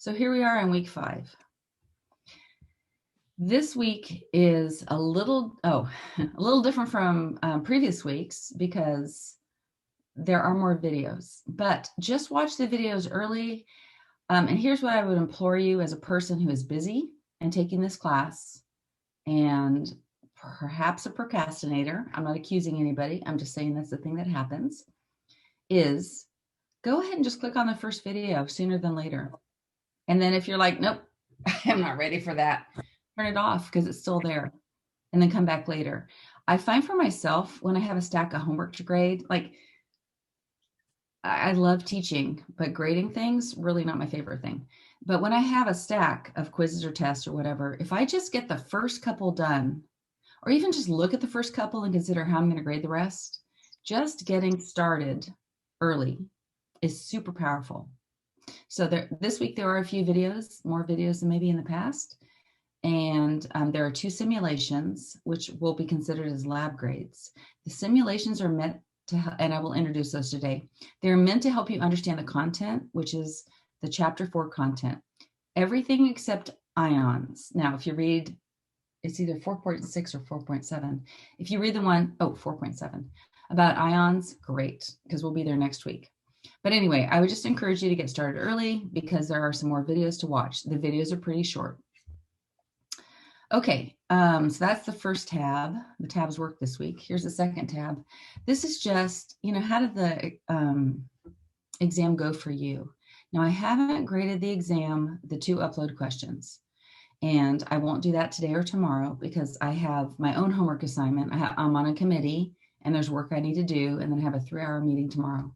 So here we are in week 5. This week is a little different from previous weeks because there are more videos, but just watch the videos early. And here's what I would implore you as a person who is busy and taking this class and perhaps a procrastinator. I'm not accusing anybody. I'm just saying that's the thing that happens, is go ahead and just click on the first video sooner than later. And then if you're like, nope, I'm not ready for that, turn it off because it's still there, and then come back later. I find for myself when I have a stack of homework to grade, like I love teaching, but grading things, really not my favorite thing. But when I have a stack of quizzes or tests or whatever, if I just get the first couple done, or even just look at the first couple and consider how I'm going to grade the rest, just getting started early is super powerful. So this week there are a few videos, more videos than maybe in the past. And there are 2 simulations, which will be considered as lab grades. The simulations are meant to, and I will introduce those today. They're meant to help you understand the content, which is the chapter 4 content. Everything except ions. Now, if you read, it's either 4.6 or 4.7. If you read the one, 4.7, about ions, great, because we'll be there next week. But anyway, I would just encourage you to get started early because there are some more videos to watch. The videos are pretty short. Okay, so that's the first tab. The tabs work this week. Here's the second tab. This is just, how did the exam go for you? Now, I haven't graded the exam, the 2 upload questions, and I won't do that today or tomorrow because I have my own homework assignment. I'm on a committee, and there's work I need to do, and then I have a 3-hour meeting tomorrow.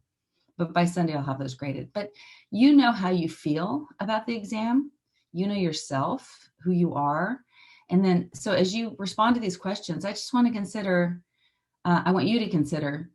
But by Sunday, I'll have those graded. But you know how you feel about the exam. You know yourself, who you are. And then, so as you respond to these questions, I just want to consider, I want you to consider,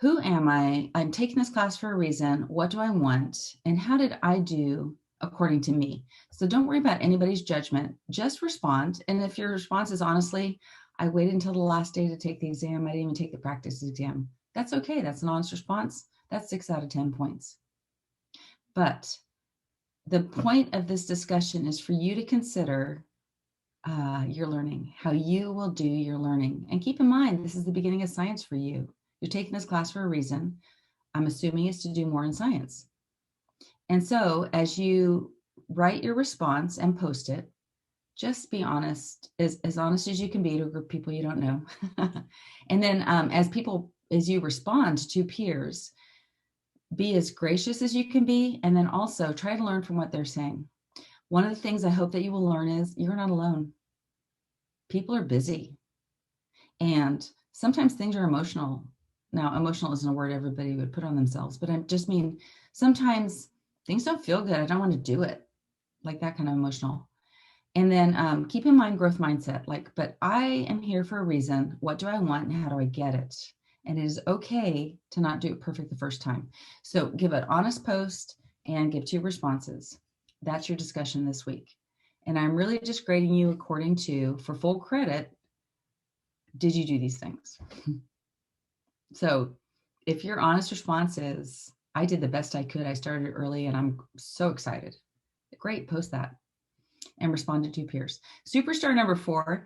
who am I? I'm taking this class for a reason. What do I want? And how did I do according to me? So don't worry about anybody's judgment. Just respond. And if your response is honestly, I waited until the last day to take the exam. I didn't even take the practice exam. That's okay. That's an honest response. That's 6 out of 10 points. But the point of this discussion is for you to consider your learning, how you will do your learning. And keep in mind, this is the beginning of science for you. You're taking this class for a reason. I'm assuming it's to do more in science. And so as you write your response and post it, just be honest, as honest as you can be to a group of people you don't know. And then as you respond to peers, be as gracious as you can be, and then also try to learn from what they're saying. One of the things I hope that you will learn is you're not alone. People are busy, and sometimes things are emotional. Now, emotional isn't a word everybody would put on themselves, but I just mean sometimes things don't feel good. I don't want to do it, like that kind of emotional. And then keep in mind growth mindset, but I am here for a reason. What do I want and how do I get it? And it is okay to not do it perfect the first time. So give an honest post and give 2 responses. That's your discussion this week. And I'm really just grading you according to, for full credit, did you do these things? So if your honest response is, I did the best I could, I started early and I'm so excited, great, post that and respond to 2 peers. Superstar number 4,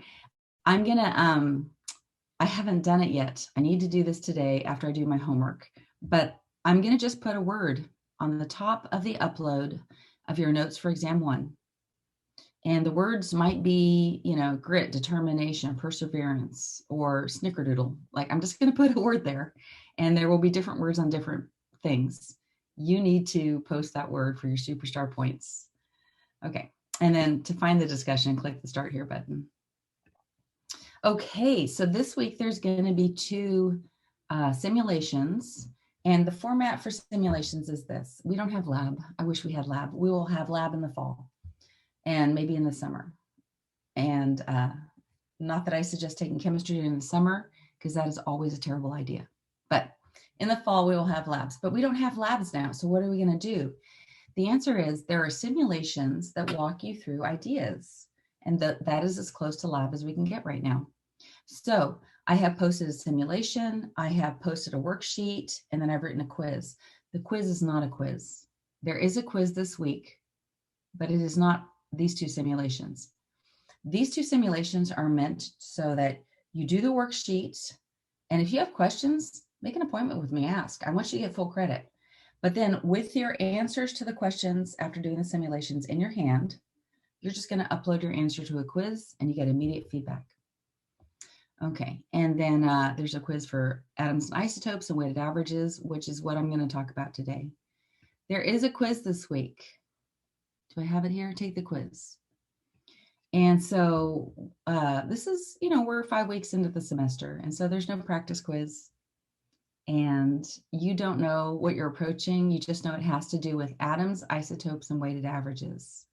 I haven't done it yet. I need to do this today after I do my homework, but I'm going to just put a word on the top of the upload of your notes for exam 1. And the words might be, grit, determination, perseverance, or snickerdoodle. I'm just going to put a word there, and there will be different words on different things. You need to post that word for your superstar points. Okay. And then to find the discussion, click the Start Here button. Okay, so this week there's going to be 2 simulations, and the format for simulations is this. We don't have lab. I wish we had lab. We will have lab in the fall and maybe in the summer. And not that I suggest taking chemistry in the summer, because that is always a terrible idea. But in the fall, we will have labs. But we don't have labs now, so what are we going to do? The answer is there are simulations that walk you through ideas, and that is as close to lab as we can get right now. So I have posted a simulation, I have posted a worksheet, and then I've written a quiz. The quiz is not a quiz. There is a quiz this week, but it is not these two simulations. These two simulations are meant so that you do the worksheet, and if you have questions, make an appointment with me, ask. I want you to get full credit. But then with your answers to the questions after doing the simulations in your hand, you're just going to upload your answer to a quiz and you get immediate feedback. Okay, and then there's a quiz for atoms and isotopes and weighted averages, which is what I'm going to talk about today. There is a quiz this week. Do I have it here? Take the quiz. And so this is, we're 5 weeks into the semester, and so there's no practice quiz. And you don't know what you're approaching. You just know it has to do with atoms, isotopes, and weighted averages.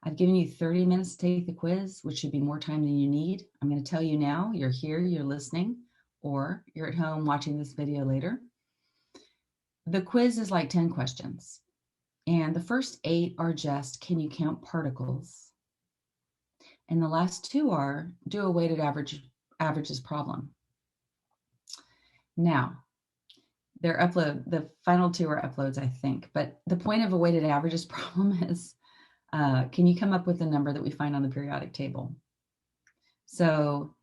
I've given you 30 minutes to take the quiz, which should be more time than you need. I'm going to tell you now, you're here, you're listening, or you're at home watching this video later. The quiz is like 10 questions. And the first 8 are just, can you count particles? And the last 2 are, do a weighted averages problem. Now, the final 2 are uploads, I think. But the point of a weighted averages problem is, can you come up with a number that we find on the periodic table? So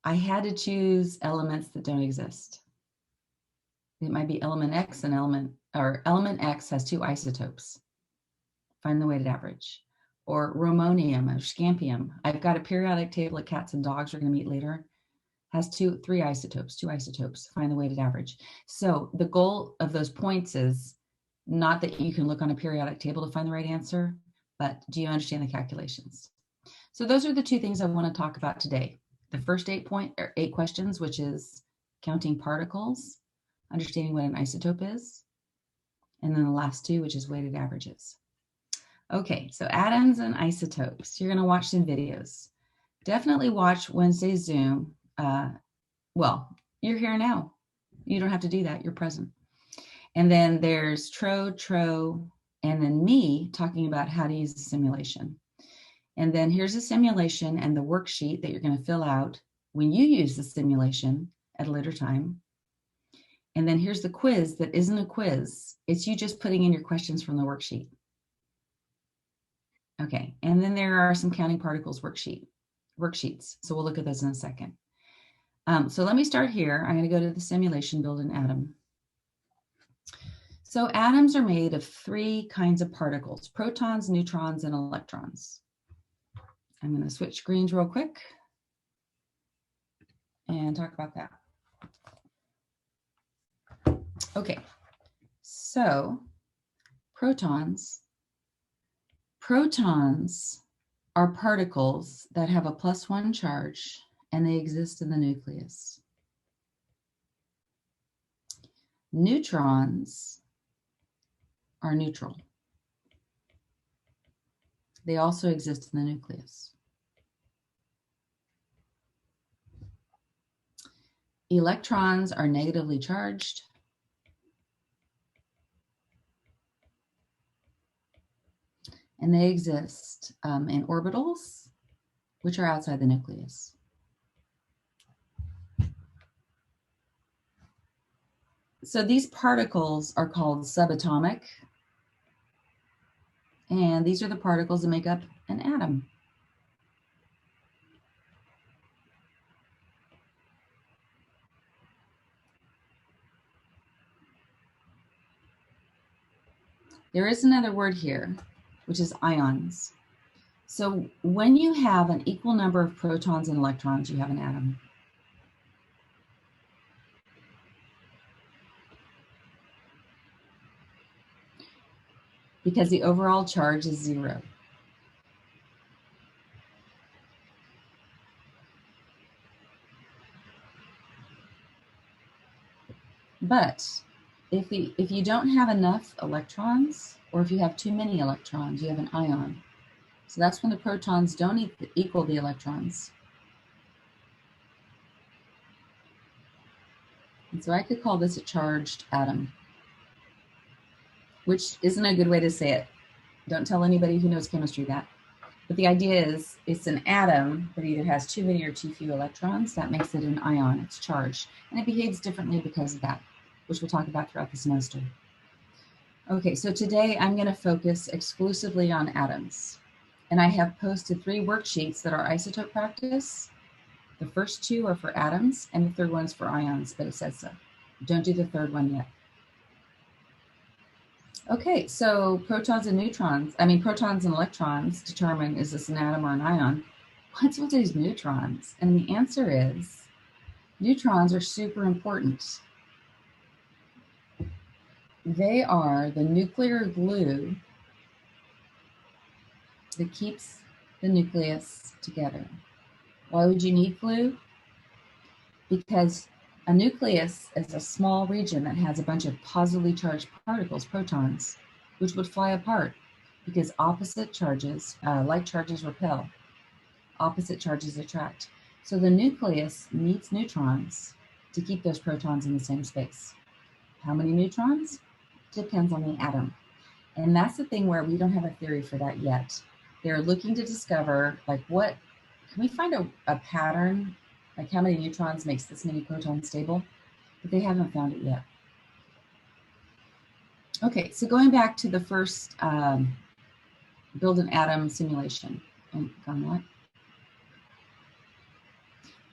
I had to choose elements that don't exist. It might be element X and element X has 2 isotopes. Find the weighted average. Or romonium or scampia. I've got a periodic table of cats and dogs we're going to meet later. Has 2 isotopes. Find the weighted average. So the goal of those points is not that you can look on a periodic table to find the right answer, but do you understand the calculations? So those are the 2 things I want to talk about today. The first 8 questions, which is counting particles, understanding what an isotope is, and then the last 2, which is weighted averages. Okay, so atoms and isotopes. You're going to watch some videos. Definitely watch Wednesday's Zoom. Well, you're here now. You don't have to do that. You're present. And then there's Tro, and then me talking about how to use the simulation. And then here's a simulation and the worksheet that you're going to fill out when you use the simulation at a later time. And then here's the quiz that isn't a quiz. It's you just putting in your questions from the worksheet. Okay, and then there are some counting particles worksheets. So we'll look at those in a second. So let me start here. I'm going to go to the simulation, build an atom. So atoms are made of 3 kinds of particles: protons, neutrons, and electrons. I'm going to switch screens real quick and talk about that. Okay, so protons are particles that have a +1 charge and they exist in the nucleus. Neutrons are neutral. They also exist in the nucleus. Electrons are negatively charged. And they exist in orbitals, which are outside the nucleus. So these particles are called subatomic. And these are the particles that make up an atom. There is another word here, which is ions. So when you have an equal number of protons and electrons, you have an atom. Because the overall charge is 0. But if you don't have enough electrons, or if you have too many electrons, you have an ion. So that's when the protons don't equal the electrons. And so I could call this a charged atom, which isn't a good way to say it. Don't tell anybody who knows chemistry that. But the idea is it's an atom that either has too many or too few electrons. That makes it an ion. It's charged. And it behaves differently because of that, which we'll talk about throughout the semester. Okay, so today I'm going to focus exclusively on atoms. And I have posted 3 worksheets that are isotope practice. The first 2 are for atoms, and the third one's for ions, but it says so. Don't do the third one yet. Okay, so protons and electrons determine, is this an atom or an ion? What's with these neutrons? And the answer is, neutrons are super important. They are the nuclear glue that keeps the nucleus together. Why would you need glue? Because a nucleus is a small region that has a bunch of positively charged particles, protons, which would fly apart because opposite charges, like charges repel, opposite charges attract. So the nucleus needs neutrons to keep those protons in the same space. How many neutrons? Depends on the atom. And that's the thing where we don't have a theory for that yet. They're looking to discover, like, what, can we find a pattern, like how many neutrons makes this many protons stable? But they haven't found it yet. Okay, so going back to the first build an atom simulation. And on that.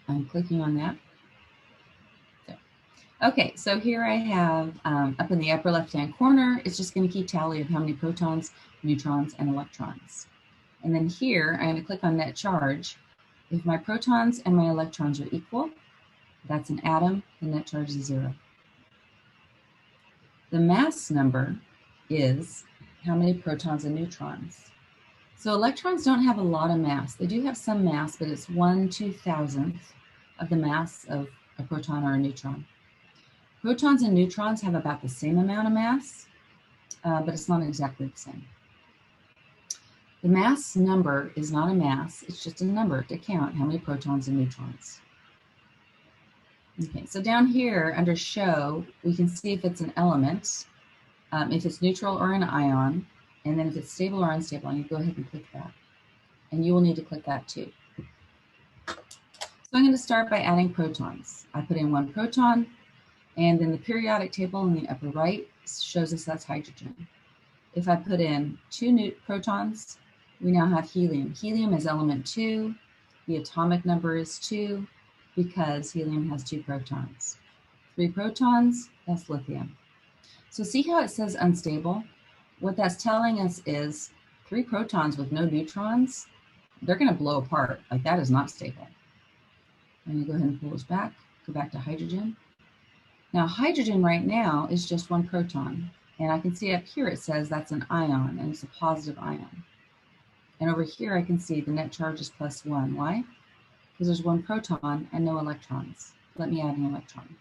I'm clicking on that. There. Okay, so here I have up in the upper left-hand corner, it's just going to keep tally of how many protons, neutrons, and electrons. And then here, I'm going to click on net charge. If my protons and my electrons are equal, that's an atom, the net charge is 0. The mass number is how many protons and neutrons. So electrons don't have a lot of mass. They do have some mass, but it's 1/2000th of the mass of a proton or a neutron. Protons and neutrons have about the same amount of mass, but it's not exactly the same. The mass number is not a mass, it's just a number to count how many protons and neutrons. Okay, so down here under show, we can see if it's an element, if it's neutral or an ion, and then if it's stable or unstable, and you go ahead and click that. And you will need to click that too. So I'm going to start by adding protons. I put in 1 proton, and then the periodic table in the upper right shows us that's hydrogen. If I put in 2 protons, we now have helium. Helium is element 2. The atomic number is 2 because helium has 2 protons. 3 protons, that's lithium. So see how it says unstable? What that's telling us is 3 protons with no neutrons, they're going to blow apart. Like, that is not stable. I'm going to go ahead and pull this back, go back to hydrogen. Now, hydrogen right now is just 1 proton. And I can see up here it says that's an ion, and it's a positive ion. And over here I can see the net charge is +1. Why? Because there's 1 proton and no electrons. Let me add an electron.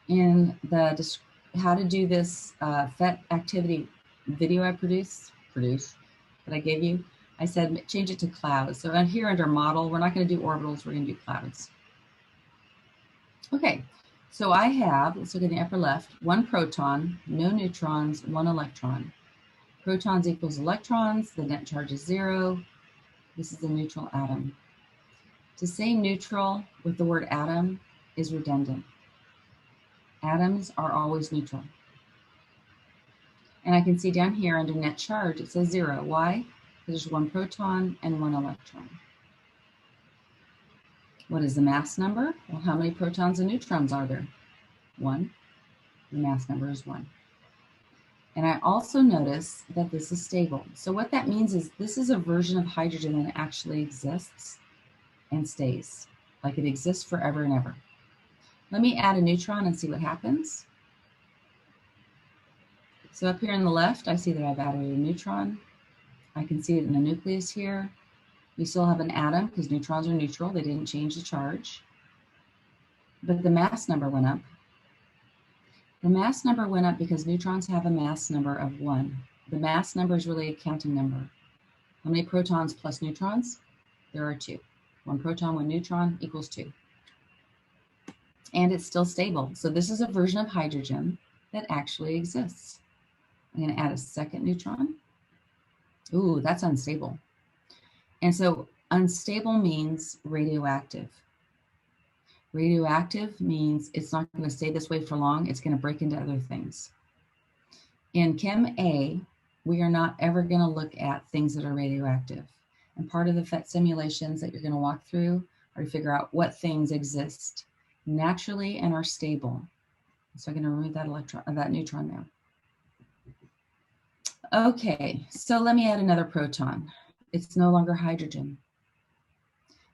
In the how to do this PhET activity video I produced, that I gave you, I said change it to clouds. So here under model, we're not going to do orbitals, we're going to do clouds. Okay, so I have, let's look at the upper left, 1 proton, no neutrons, 1 electron. Protons equals electrons, the net charge is 0. This is a neutral atom. To say neutral with the word atom is redundant. Atoms are always neutral. And I can see down here under net charge, it says 0. Why? Because there's 1 proton and 1 electron. What is the mass number? Well, how many protons and neutrons are there? 1. The mass number is 1. And I also notice that this is stable. So what that means is this is a version of hydrogen that actually exists and stays. Like, it exists forever and ever. Let me add a neutron and see what happens. So up here on the left, I see that I've added a neutron. I can see it in the nucleus here. We still have an atom because neutrons are neutral. They didn't change the charge. But the mass number went up. The mass number went up because neutrons have a mass number of 1. The mass number is really a counting number. How many protons plus neutrons? There are 2. 1 proton, 1 neutron equals 2. And it's still stable. So this is a version of hydrogen that actually exists. I'm going to add a second neutron. Ooh, that's unstable. And so unstable means radioactive. Radioactive means it's not going to stay this way for long. It's going to break into other things. In Chem A, we are not ever going to look at things that are radioactive. And part of the PhET simulations that you're going to walk through are to figure out what things exist naturally and are stable. So I'm going to remove that neutron now. Okay, so let me add another proton. It's no longer hydrogen.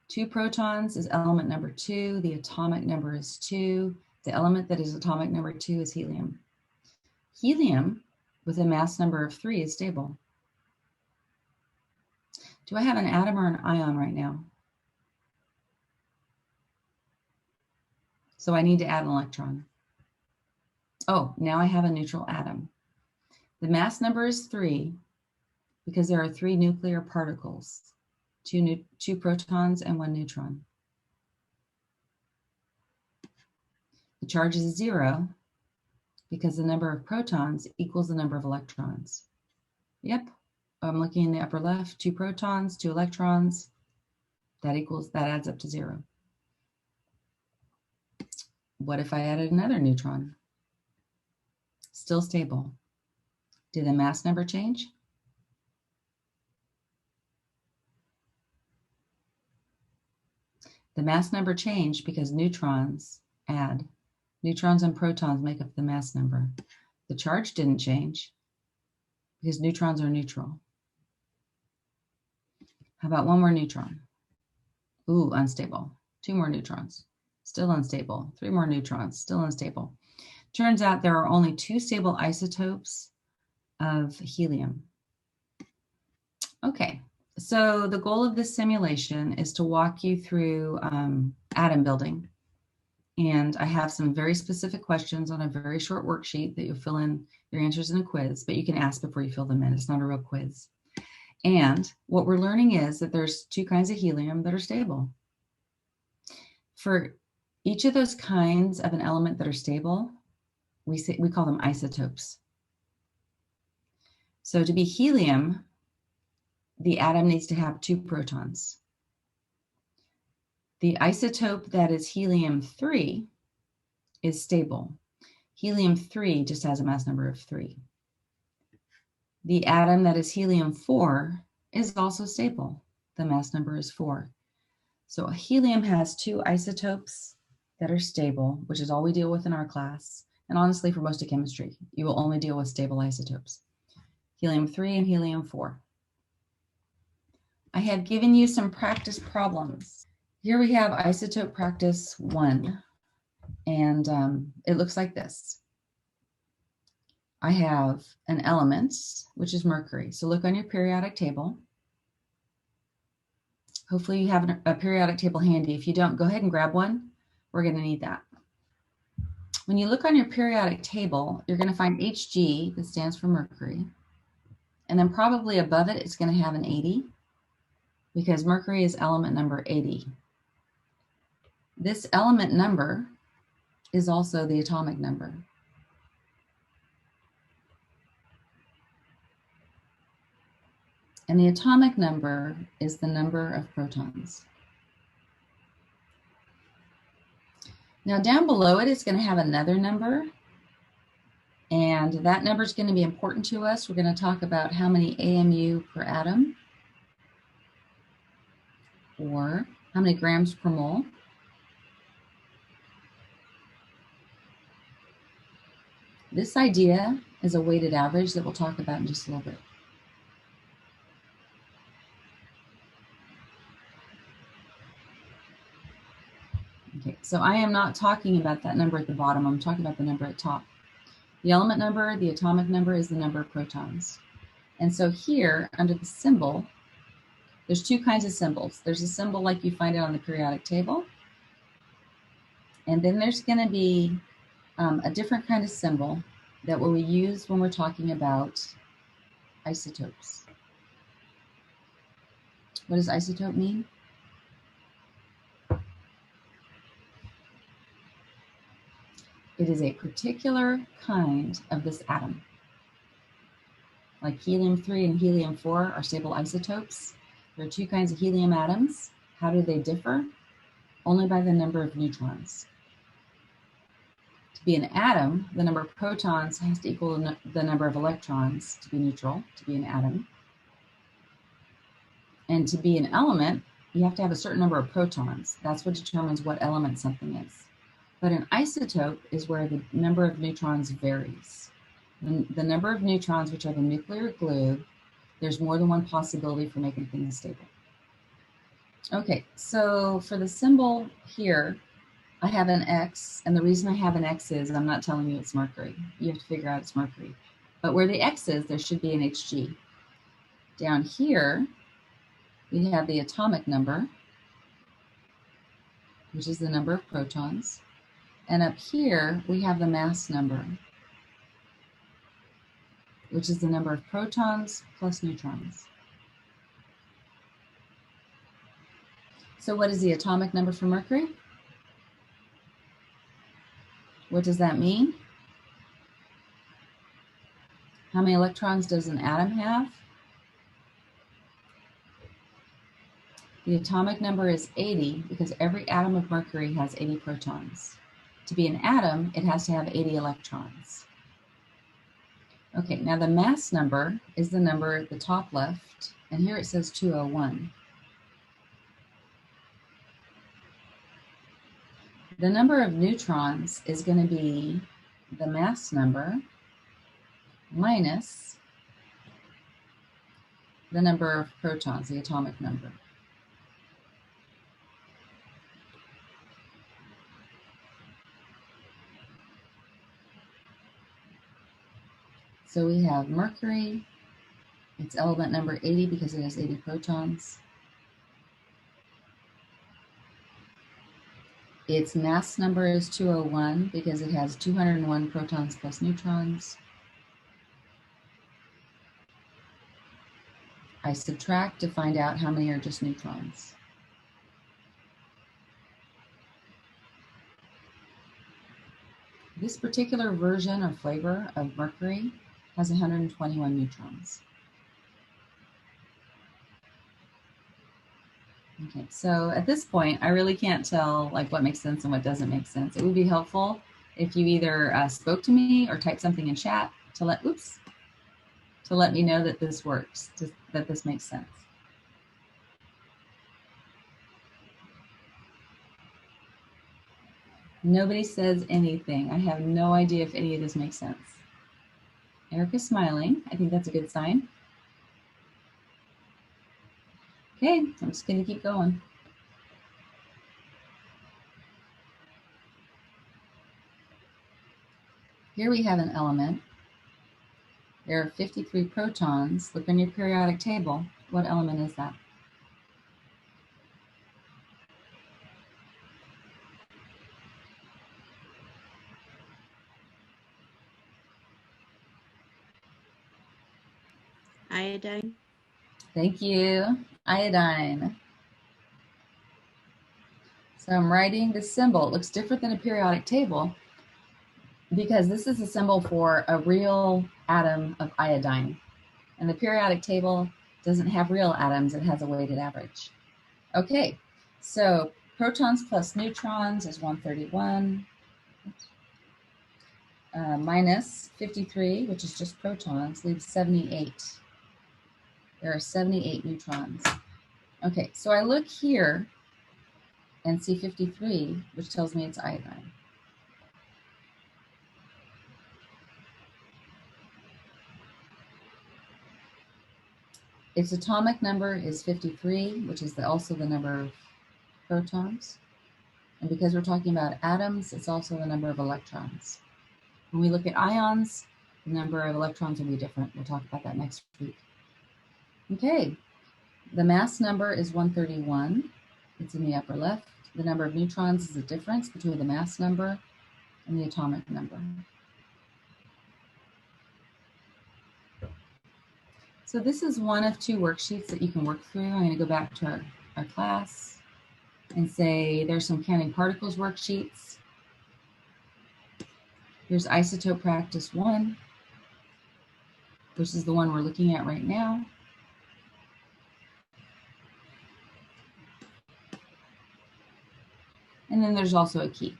2 protons is element number 2. The atomic number is 2. The element that is atomic number 2 is helium. Helium with a mass number of 3 is stable. Do I have an atom or an ion right now? So I need to add an electron. Oh, now I have a neutral atom. The mass number is 3 because there are 3 nuclear particles, 2 protons and 1 neutron. The charge is 0 because the number of protons equals the number of electrons. Yep, I'm looking in the upper left, 2 protons, 2 electrons. That adds up to 0. What if I added another neutron? Still stable. Did the mass number change? The mass number changed because neutrons add. Neutrons and protons make up the mass number. The charge didn't change because neutrons are neutral. How about 1 more neutron? Ooh, unstable. 2 more neutrons, still unstable. 3 more neutrons, still unstable. Turns out there are only 2 stable isotopes of helium. Okay, so the goal of this simulation is to walk you through atom building. And I have some very specific questions on a very short worksheet that you'll fill in your answers in a quiz, but you can ask before you fill them in. It's not a real quiz. And what we're learning is that there's 2 kinds of helium that are stable. For each of those kinds of an element that are stable, we call them isotopes. So to be helium, the atom needs to have 2 protons. The isotope that is helium-3 is stable. Helium-3 just has a mass number of 3. The atom that is helium-4 is also stable. The mass number is 4. So helium has 2 isotopes that are stable, which is all we deal with in our class. And honestly, for most of chemistry, you will only deal with stable isotopes. Helium-3 and helium-4. I have given you some practice problems. Here we have isotope practice 1, and it looks like this. I have an element, which is mercury. So look on your periodic table. Hopefully you have a periodic table handy. If you don't, go ahead and grab one. We're going to need that. When you look on your periodic table, you're going to find Hg, that stands for mercury. And then probably above it, it's going to have an 80, because mercury is element number 80. This element number is also the atomic number. And the atomic number is the number of protons. Now down below it, it's going to have another number. And that number is going to be important to us. We're going to talk about how many AMU per atom, or how many grams per mole. This idea is a weighted average that we'll talk about in just a little bit. Okay, so I am not talking about that number at the bottom. I'm talking about the number at top. The element number, the atomic number, is the number of protons. And so here, under the symbol, there's 2 kinds of symbols. There's a symbol like you find it on the periodic table. And then there's going to be a different kind of symbol that we use when we're talking about isotopes. What does isotope mean? It is a particular kind of this atom. Like helium-3 and helium-4 are stable isotopes. There are 2 kinds of helium atoms. How do they differ? Only by the number of neutrons. To be an atom, the number of protons has to equal the number of electrons to be neutral, to be an atom. And to be an element, you have to have a certain number of protons. That's what determines what element something is. But an isotope is where the number of neutrons varies. The number of neutrons, which are the nuclear glue, there's more than one possibility for making things stable. Okay, so for the symbol here, I have an X, and the reason I have an X is I'm not telling you it's mercury. You have to figure out it's mercury. But where the X is, there should be an Hg. Down here, we have the atomic number, which is the number of protons. And up here, we have the mass number, which is the number of protons plus neutrons. So what is the atomic number for mercury? What does that mean? How many electrons does an atom have? The atomic number is 80 because every atom of mercury has 80 protons. To be an atom, it has to have 80 electrons. Okay, now the mass number is the number at the top left, and here it says 201. The number of neutrons is going to be the mass number minus the number of protons, the atomic number. So we have mercury, it's element number 80 because it has 80 protons. Its mass number is 201 because it has 201 protons plus neutrons. I subtract to find out how many are just neutrons. This particular version or flavor of mercury has 121 neutrons. Okay, so at this point, I really can't tell like what makes sense and what doesn't make sense. It would be helpful if you either spoke to me or typed something in chat to let me know that this works, that this makes sense. Nobody says anything. I have no idea if any of this makes sense. Erica's smiling. I think that's a good sign. Okay, I'm just going to keep going. Here we have an element. There are 53 protons. Look on your periodic table. What element is that? Iodine. Thank you. Iodine. So I'm writing this symbol. It looks different than a periodic table because this is a symbol for a real atom of iodine. And the periodic table doesn't have real atoms. It has a weighted average. Okay, so protons plus neutrons is 131. Minus 53, which is just protons, leaves 78. There are 78 neutrons. Okay, so I look here and see 53, which tells me it's iodine. Its atomic number is 53, which is also the number of protons. And because we're talking about atoms, it's also the number of electrons. When we look at ions, the number of electrons will be different. We'll talk about that next week. Okay, the mass number is 131. It's in the upper left. The number of neutrons is the difference between the mass number and the atomic number. So this is one of two worksheets that you can work through. I'm going to go back to our class and say there's some counting particles worksheets. Here's isotope practice 1, which is the one we're looking at right now. And then there's also a key.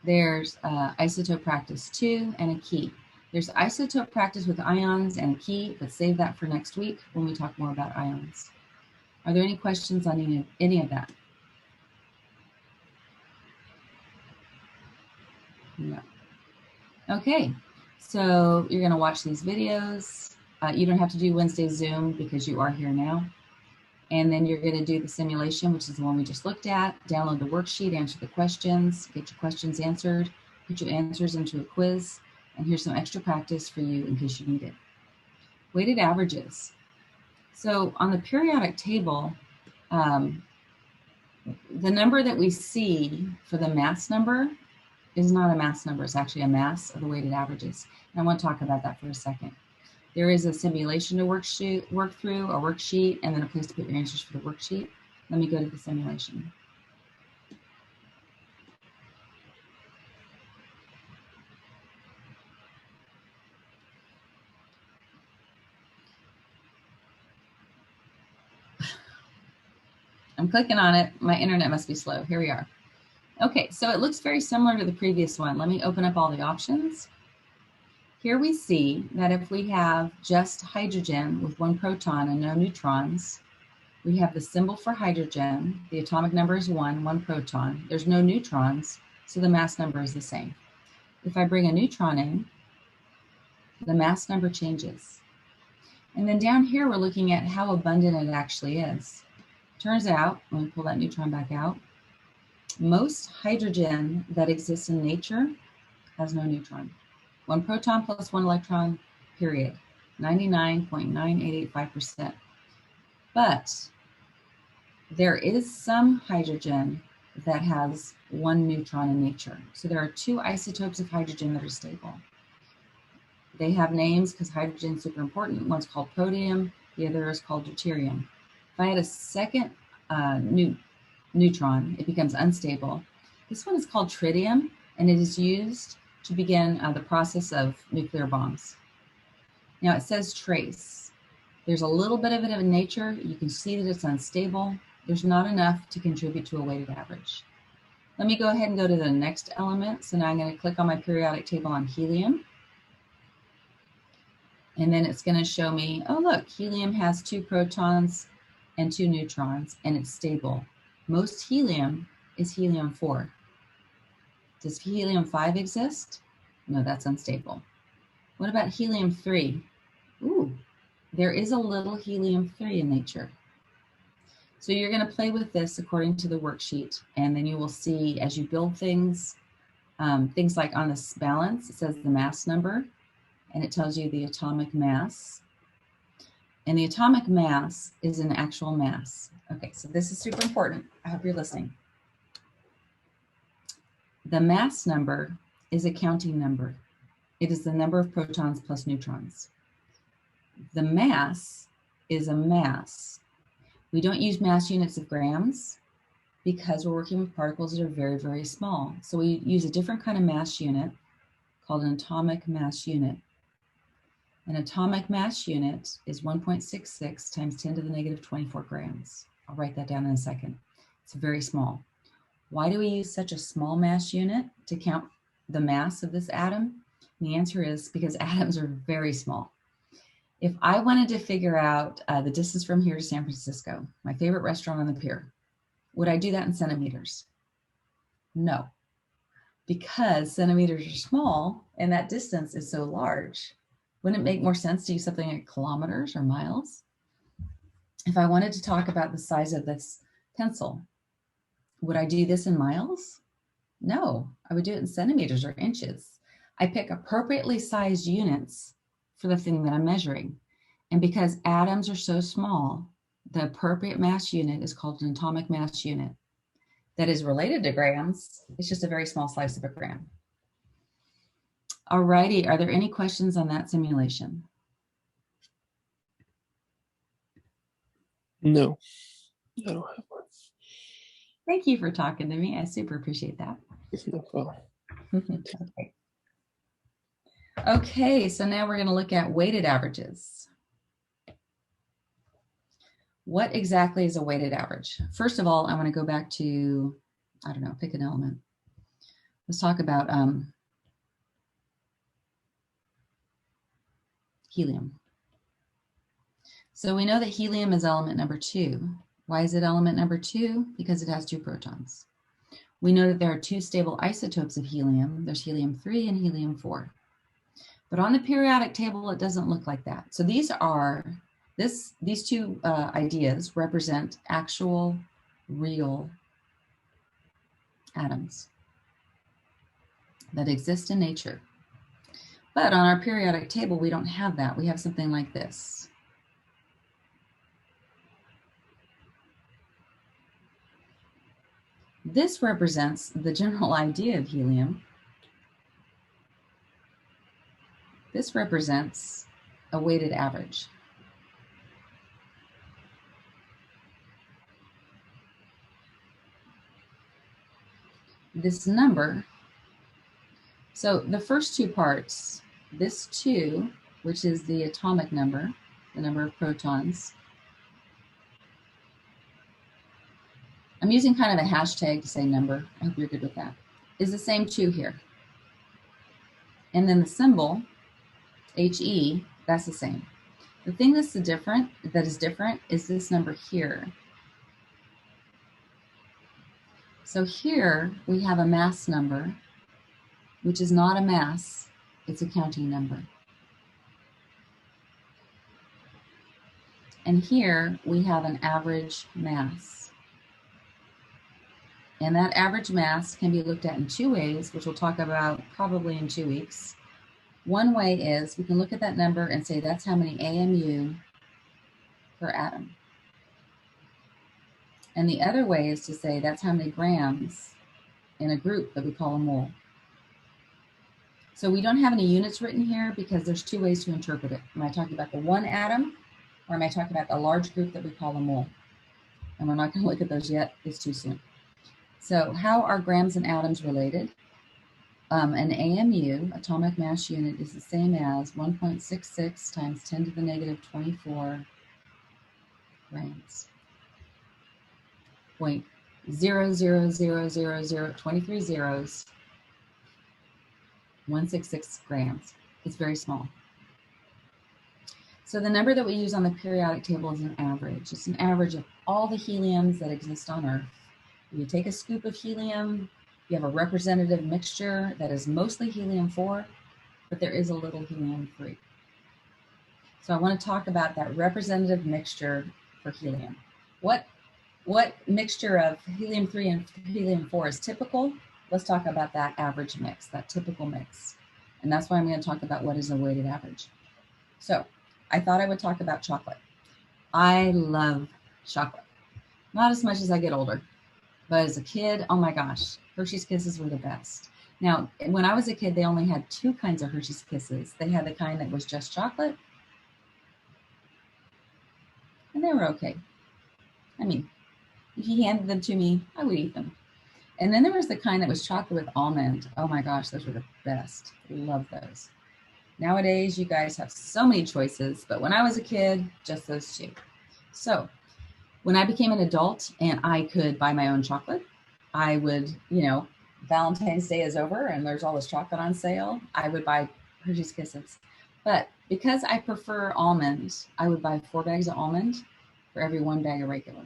There's isotope practice 2 and a key. There's isotope practice with ions and a key, but save that for next week when we talk more about ions. Are there any questions on any of that? No. Okay, so you're going to watch these videos. You don't have to do Wednesday Zoom because you are here now. And then you're going to do the simulation, which is the one we just looked at. Download the worksheet, answer the questions, get your questions answered, put your answers into a quiz, and here's some extra practice for you in case you need it. Weighted averages. So on the periodic table, the number that we see for the mass number is not a mass number. It's actually a mass of the weighted averages. And I want to talk about that for a second. There is a simulation to work through, a worksheet, and then a place to put your answers for the worksheet. Let me go to the simulation. I'm clicking on it. My internet must be slow. Here we are. Okay, so it looks very similar to the previous one. Let me open up all the options. Here we see that if we have just hydrogen with 1 proton and no neutrons, we have the symbol for hydrogen. The atomic number is 1 proton. There's no neutrons, so the mass number is the same. If I bring a neutron in, the mass number changes. And then down here, we're looking at how abundant it actually is. Turns out, let me pull that neutron back out, most hydrogen that exists in nature has no neutron. 1 proton plus 1 electron, period. 99.9885%. But there is some hydrogen that has 1 neutron in nature. So there are 2 isotopes of hydrogen that are stable. They have names because hydrogen is super important. One's called protium, the other is called deuterium. If I had a second neutron, it becomes unstable. This one is called tritium, and it is used to begin the process of nuclear bombs. Now it says trace. There's a little bit of it in nature. You can see that it's unstable. There's not enough to contribute to a weighted average. Let me go ahead and go to the next element. So now I'm going to click on my periodic table on helium. And then it's going to show me, oh, look, helium has 2 protons and 2 neutrons, and it's stable. Most helium is helium-4. Does helium-5 exist? No, that's unstable. What about helium-3? Ooh, there is a little helium-3 in nature. So you're going to play with this according to the worksheet, and then you will see as you build things, things like on this balance, it says the mass number, and it tells you the atomic mass. And the atomic mass is an actual mass. Okay, so this is super important. I hope you're listening. The mass number is a counting number. It is the number of protons plus neutrons. The mass is a mass. We don't use mass units of grams because we're working with particles that are very, very small. So we use a different kind of mass unit called an atomic mass unit. An atomic mass unit is 1.66 times 10 to the negative 24 grams. I'll write that down in a second. It's very small. Why do we use such a small mass unit to count the mass of this atom? And the answer is because atoms are very small. If I wanted to figure out the distance from here to San Francisco, my favorite restaurant on the pier, would I do that in centimeters? No, because centimeters are small and that distance is so large. Wouldn't it make more sense to use something like kilometers or miles? If I wanted to talk about the size of this pencil, would I do this in miles? No, I would do it in centimeters or inches. I pick appropriately sized units for the thing that I'm measuring. And because atoms are so small, the appropriate mass unit is called an atomic mass unit. That is related to grams. It's just a very small slice of a gram. All righty, are there any questions on that simulation? No, I don't have one. Thank you for talking to me. I super appreciate that. No problem. Okay. Okay, so now we're going to look at weighted averages. What exactly is a weighted average? First of all, I want to go back to, I don't know, pick an element. Let's talk about helium. So we know that helium is element number 2. Why is it element number 2? Because it has 2 protons. We know that there are 2 stable isotopes of helium. There's helium-3 and helium-4. But on the periodic table, it doesn't look like that. So these two ideas represent actual, real atoms that exist in nature. But on our periodic table, we don't have that. We have something like this. This represents the general idea of helium. This represents a weighted average. This number, so the first 2 parts, this 2, which is the atomic number, the number of protons. I'm using kind of a hashtag to say number. I hope you're good with that. Is the same 2 here. And then the symbol, HE, that's the same. The thing that is different is this number here. So here we have a mass number, which is not a mass, it's a counting number. And here we have an average mass. And that average mass can be looked at in 2 ways, which we'll talk about probably in 2 weeks. One way is we can look at that number and say that's how many AMU per atom. And the other way is to say that's how many grams in a group that we call a mole. So we don't have any units written here because there's 2 ways to interpret it. Am I talking about the 1 atom, or am I talking about the large group that we call a mole? And we're not going to look at those yet. It's too soon. So how are grams and atoms related? An AMU, atomic mass unit, is the same as 1.66 times 10 to the negative 24 grams. 0.00000, 23 zeros, 166 grams. It's very small. So the number that we use on the periodic table is an average. It's an average of all the heliums that exist on Earth. You take a scoop of helium, you have a representative mixture that is mostly helium-4, but there is a little helium-3. So I want to talk about that representative mixture for helium. What mixture of helium-3 and helium-4 is typical? Let's talk about that average mix, that typical mix. And that's why I'm going to talk about what is a weighted average. So I thought I would talk about chocolate. I love chocolate. Not as much as I get older, but as a kid, oh my gosh, Hershey's Kisses were the best. Now, when I was a kid, they only had 2 kinds of Hershey's Kisses. They had the kind that was just chocolate, and they were okay. I mean, if you handed them to me, I would eat them. And then there was the kind that was chocolate with almond. Oh my gosh, those were the best. Love those. Nowadays, you guys have so many choices, but when I was a kid, just those 2. So when I became an adult and I could buy my own chocolate, I would, Valentine's Day is over and there's all this chocolate on sale, I would buy Hershey's Kisses. But because I prefer almond, I would buy 4 bags of almond for every 1 bag of regular.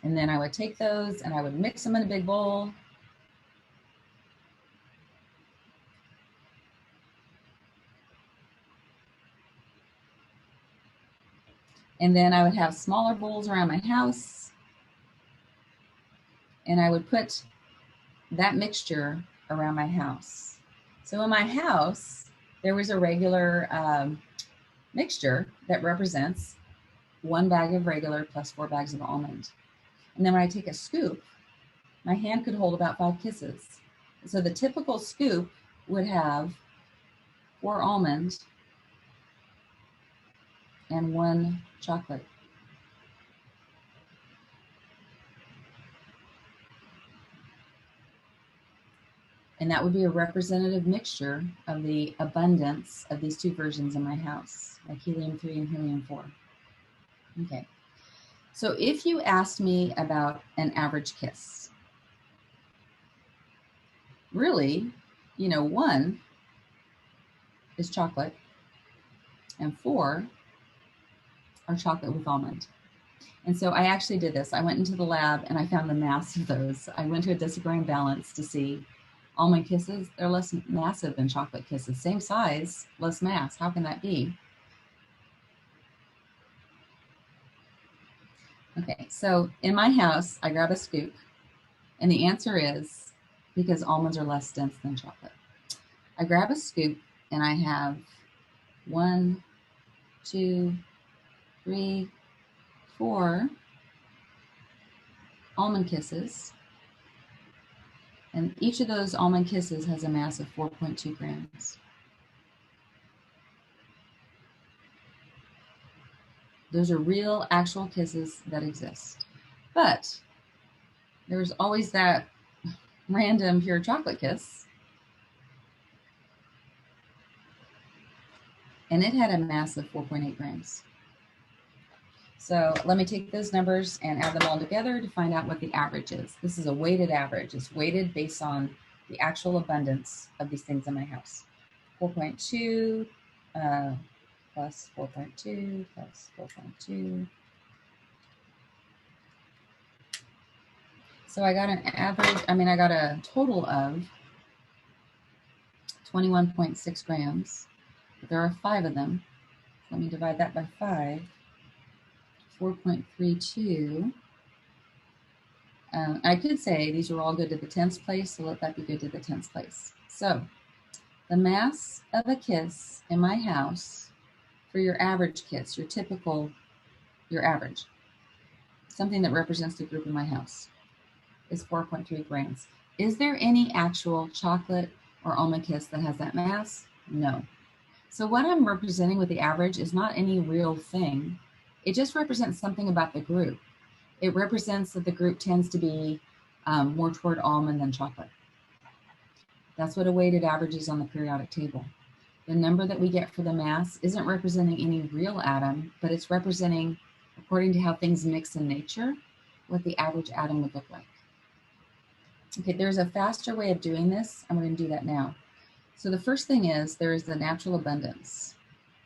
And then I would take those and I would mix them in a big bowl. And then I would have smaller bowls around my house. And I would put that mixture around my house. So in my house, there was a regular mixture that represents 1 bag of regular plus 4 bags of almond. And then when I take a scoop, my hand could hold about 5 kisses. So the typical scoop would have 4 almond and 1 chocolate. And that would be a representative mixture of the abundance of these 2 versions in my house, like helium-3 and helium-4. Okay. So if you asked me about an average kiss, really, 1 is chocolate and 4 are chocolate with almond. And so I actually did this. I went into the lab and I found the mass of those. I went to a decigram balance to see almond kisses. They're less massive than chocolate kisses. Same size, less mass. How can that be? Okay, so in my house, I grab a scoop, and the answer is because almonds are less dense than chocolate. I grab a scoop and I have 1, 2, 3, 4 almond kisses, and each of those almond kisses has a mass of 4.2 grams. Those are real, actual kisses that exist. But there's always that random pure chocolate kiss, and it had a mass of 4.8 grams. So let me take those numbers and add them all together to find out what the average is. This is a weighted average. It's weighted based on the actual abundance of these things in my house. 4.2 plus 4.2 plus 4.2. So I got I got a total of 21.6 grams. But there are 5 of them. Let me divide that by 5. 4.32. I could say these are all good to the 10th place, so let that be good to the 10th place. So the mass of a kiss in my house for your average kiss, your average, something that represents the group in my house, is 4.3 grams. Is there any actual chocolate or almond kiss that has that mass? No. So what I'm representing with the average is not any real thing. It just represents something about the group. It represents that the group tends to be more toward almond than chocolate. That's what a weighted average is on the periodic table. The number that we get for the mass isn't representing any real atom, but it's representing, according to how things mix in nature, what the average atom would look like. Okay, there's a faster way of doing this, and we're going to do that now. So the first thing is there is the natural abundance.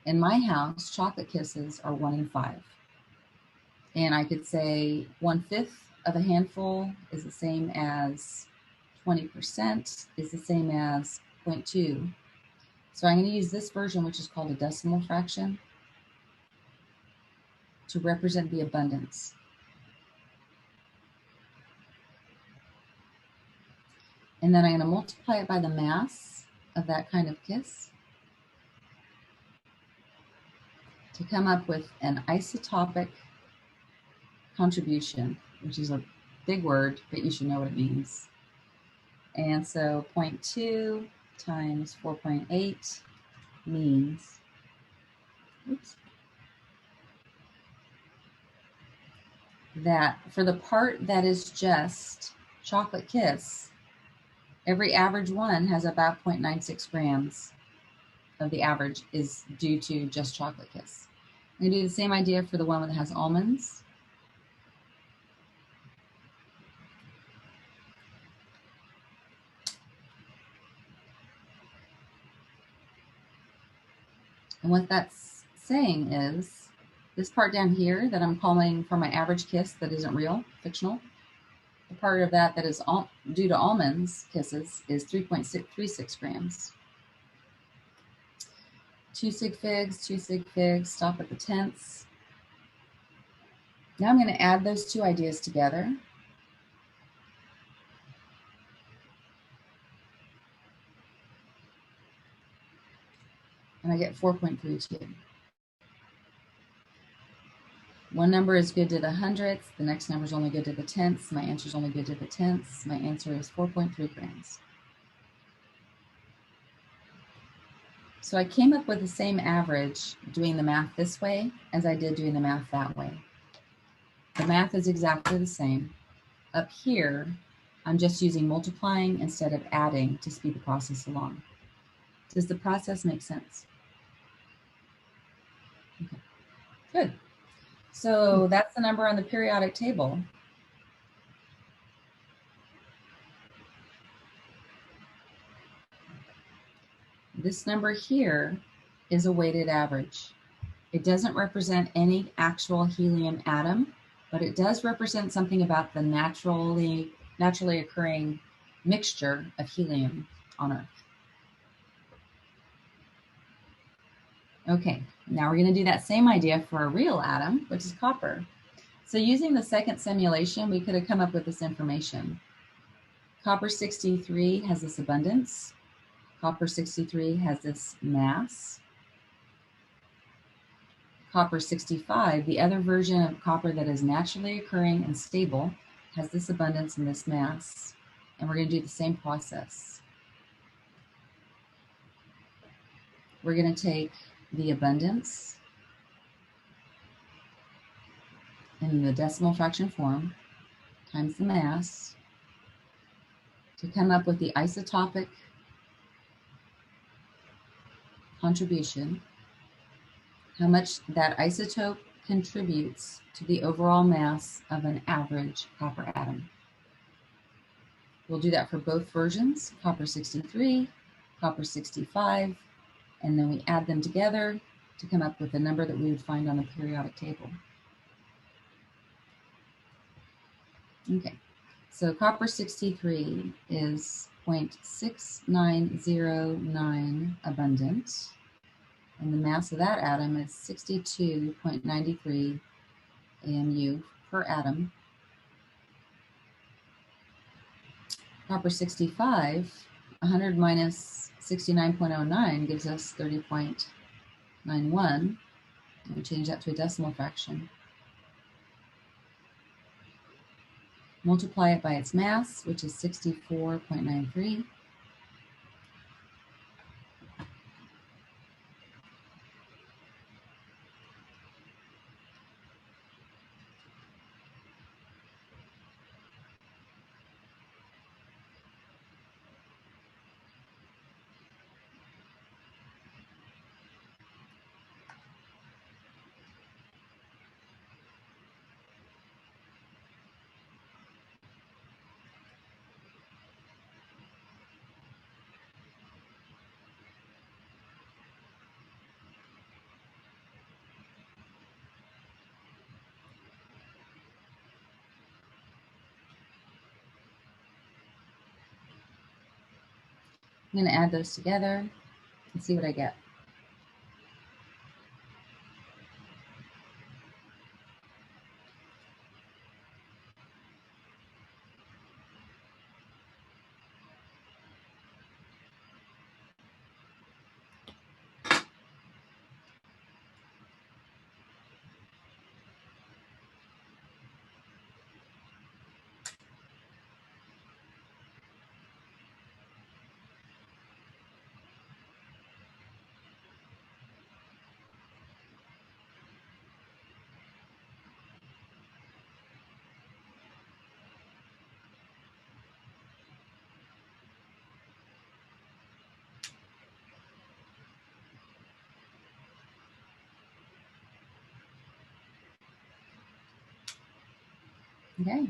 In my house, chocolate kisses are 1 in 5. And I could say 1/5 of a handful is the same as 20% is the same as 0.2. So I'm going to use this version, which is called a decimal fraction, to represent the abundance. And then I'm going to multiply it by the mass of that kind of kiss to come up with an isotopic contribution, which is a big word, but you should know what it means. And so 0.2 times 4.8 means, that for the part that is just chocolate kiss, every average one has about 0.96 grams of the average is due to just chocolate kiss. I'm going to do the same idea for the one that has almonds. And what that's saying is this part down here that I'm calling for my average kiss that isn't real, fictional, the part of that is due to almonds kisses is 3.36 grams. 2 sig figs, stop at the tenths. Now I'm going to add those two ideas together. And I get 4.32. One number is good to the hundredths, the next number is only good to the tenths, my answer is only good to the tenths, my answer is 4.3 grams. So I came up with the same average doing the math this way as I did doing the math that way. The math is exactly the same. Up here, I'm just using multiplying instead of adding to speed the process along. Does the process make sense? Okay. Good. So that's the number on the periodic table. This number here is a weighted average. It doesn't represent any actual helium atom, but it does represent something about the naturally occurring mixture of helium on Earth. Okay, now we're going to do that same idea for a real atom, which is copper. So using the second simulation, we could have come up with this information. Copper 63 has this abundance. Copper 63 has this mass. Copper 65, the other version of copper that is naturally occurring and stable, has this abundance and this mass. And we're going to do the same process. We're going to take the abundance in the decimal fraction form times the mass to come up with the isotopic contribution, how much that isotope contributes to the overall mass of an average copper atom. We'll do that for both versions, copper 63, copper 65, and then we add them together to come up with the number that we would find on the periodic table. Okay, so copper 63 is 0.6909 abundant, and the mass of that atom is 62.93 AMU per atom. Copper 65, 100 minus 69.09 gives us 30.91. We change that to a decimal fraction. Multiply it by its mass, which is 64.93. I'm going to add those together and see what I get. Okay,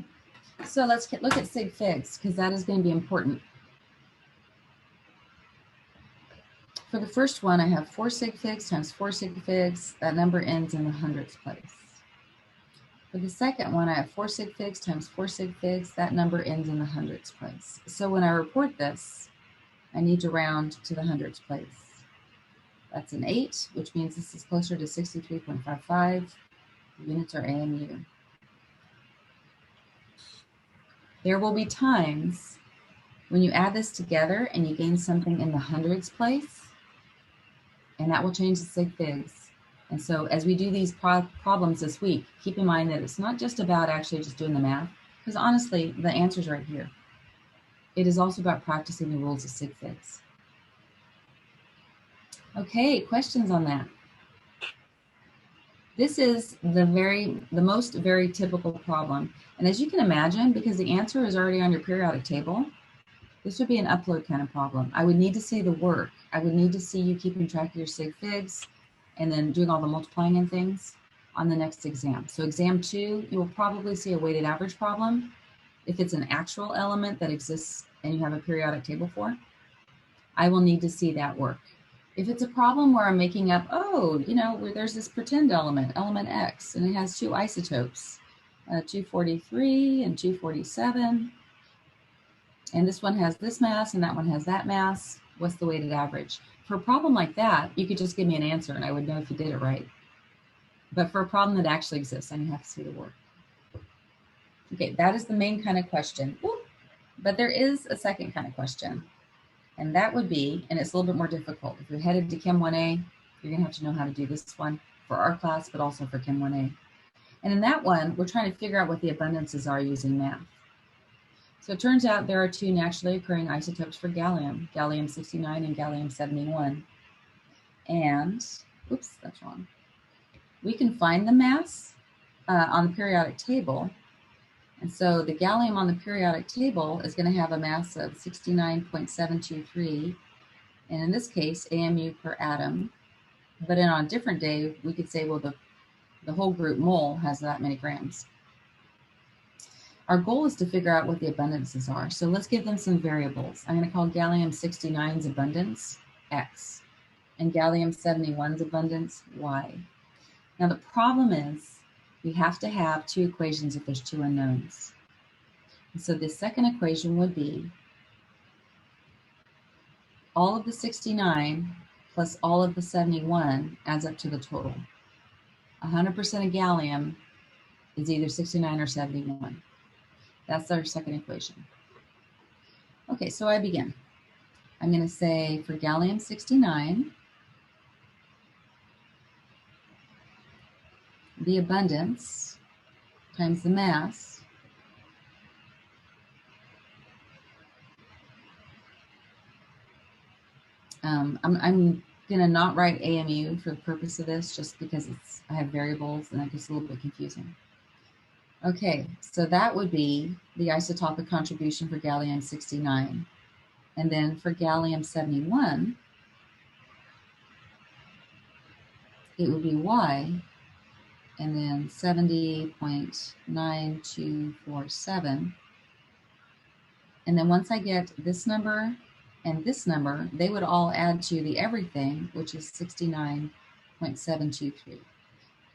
so let's look at sig figs, because that is going to be important. For the first one, I have 4 sig figs times 4 sig figs. That number ends in the hundredths place. For the second one, I have 4 sig figs times 4 sig figs. That number ends in the hundredths place. So when I report this, I need to round to the hundredths place. That's an 8, which means this is closer to 63.55. The units are AMU. There will be times when you add this together and you gain something in the hundreds place, and that will change the sig figs. And so as we do these problems this week, keep in mind that it's not just about actually just doing the math, because honestly, the answer's right here. It is also about practicing the rules of sig figs. Okay, questions on that? This is the most very typical problem. And as you can imagine, because the answer is already on your periodic table, this would be an upload kind of problem. I would need to see the work. I would need to see you keeping track of your sig figs and then doing all the multiplying and things on the next exam. So exam 2, you will probably see a weighted average problem. If it's an actual element that exists and you have a periodic table for, I will need to see that work. If it's a problem where I'm making up, oh, where there's this pretend element, element X, and it has two isotopes, 243 and 247, and this one has this mass and that one has that mass, what's the weighted average? For a problem like that, you could just give me an answer and I would know if you did it right. But for a problem that actually exists, I have to see the work. Okay, that is the main kind of question. Ooh, but there is a second kind of question. And that would be, and it's a little bit more difficult. If you're headed to Chem 1A, you're going to have to know how to do this one for our class, but also for Chem 1A. And in that one, we're trying to figure out what the abundances are using math. So it turns out there are two naturally occurring isotopes for gallium, gallium-69 and gallium-71. And, oops, that's wrong. We can find the mass on the periodic table. And so the gallium on the periodic table is going to have a mass of 69.723, and in this case, AMU per atom. But then on a different day, we could say, well, the whole group mole has that many grams. Our goal is to figure out what the abundances are. So let's give them some variables. I'm going to call gallium-69's abundance X, and gallium-71's abundance Y. Now the problem is, we have to have two equations if there's two unknowns. And so the second equation would be all of the 69 plus all of the 71 adds up to the total. 100% of gallium is either 69 or 71. That's our second equation. Okay, so I begin. I'm going to say for gallium-69, the abundance times the mass I'm going to not write AMU for the purpose of this, just because I have variables and that gets a little bit confusing. Okay, so that would be the isotopic contribution for gallium-69. And then for gallium-71, it would be Y, and then 70.9247. And then once I get this number and this number, they would all add to the everything, which is 69.723.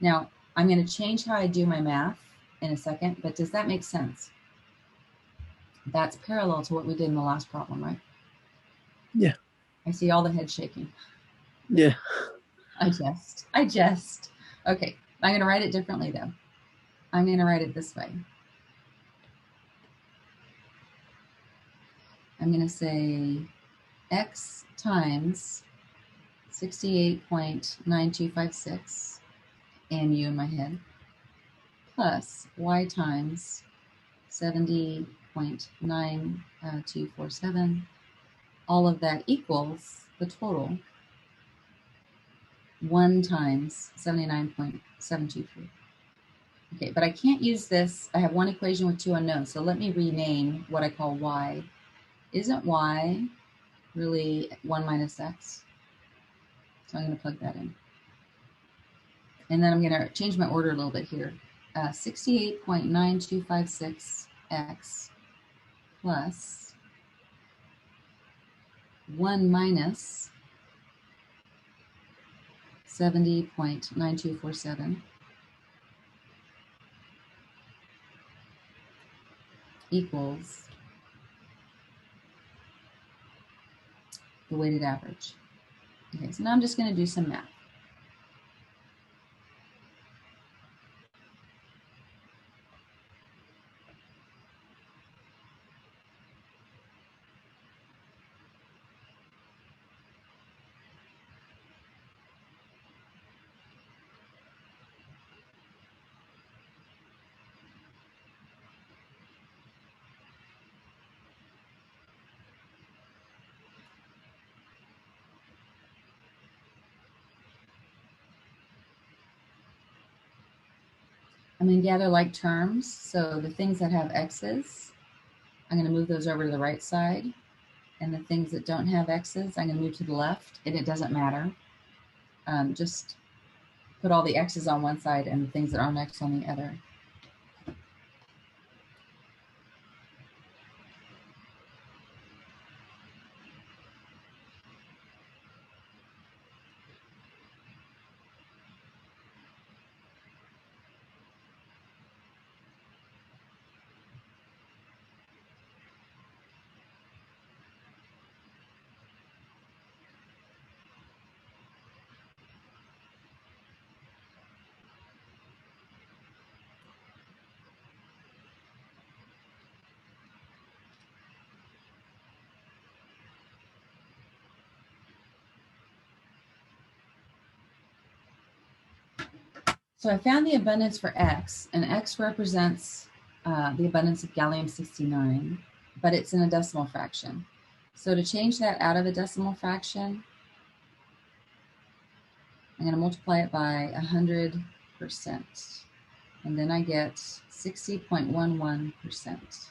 Now, I'm going to change how I do my math in a second, but does that make sense? That's parallel to what we did in the last problem, right? Yeah. I see all the head shaking. Yeah. I jest. Okay, I'm going to write it differently though. I'm going to write it this way. I'm going to say X times 68.9256, AMU in my head, plus Y times 70.9247. All of that equals the total 1 times 79.723. Okay, but I can't use this. I have one equation with two unknowns, so let me rename what I call Y. Isn't Y really 1 minus X? So I'm going to plug that in. And then I'm going to change my order a little bit here. 68.9256X plus 1 minus 70.9247 equals the weighted average. Okay, so now I'm just going to do some math. I'm going to gather like terms. So the things that have X's, I'm going to move those over to the right side. And the things that don't have X's, I'm going to move to the left. And it doesn't matter. Just put all the X's on one side and the things that aren't X on the other. So I found the abundance for X, and X represents the abundance of gallium-69, but it's in a decimal fraction. So to change that out of a decimal fraction, I'm going to multiply it by 100%. And then I get 60.11%.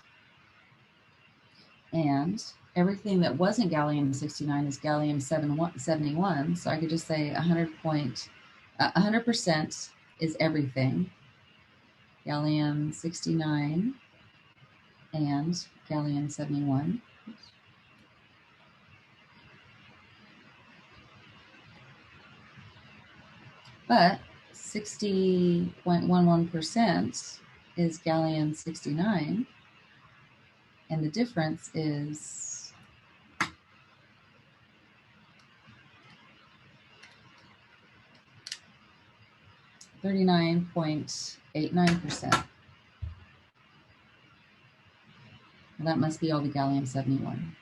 And everything that wasn't gallium-69 is gallium-71. So I could just say 100% is everything. Gallium-69 and gallium-71. But 60.11% is gallium-69, and the difference is 39.89%. Well, that must be all the gallium-71.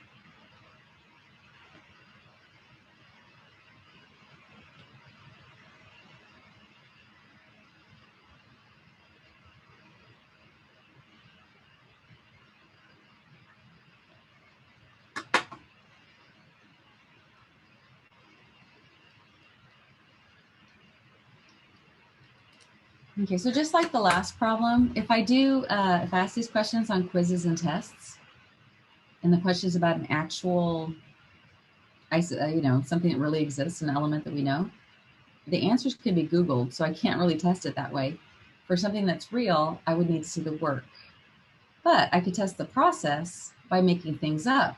Okay, so just like the last problem, if I ask these questions on quizzes and tests, and the question is about an actual, something that really exists, an element that we know, the answers can be Googled, so I can't really test it that way. For something that's real, I would need to see the work. But I could test the process by making things up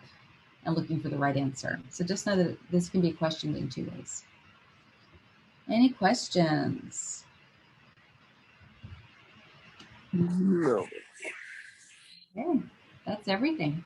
and looking for the right answer. So just know that this can be questioned in two ways. Any questions? No. Okay, that's everything.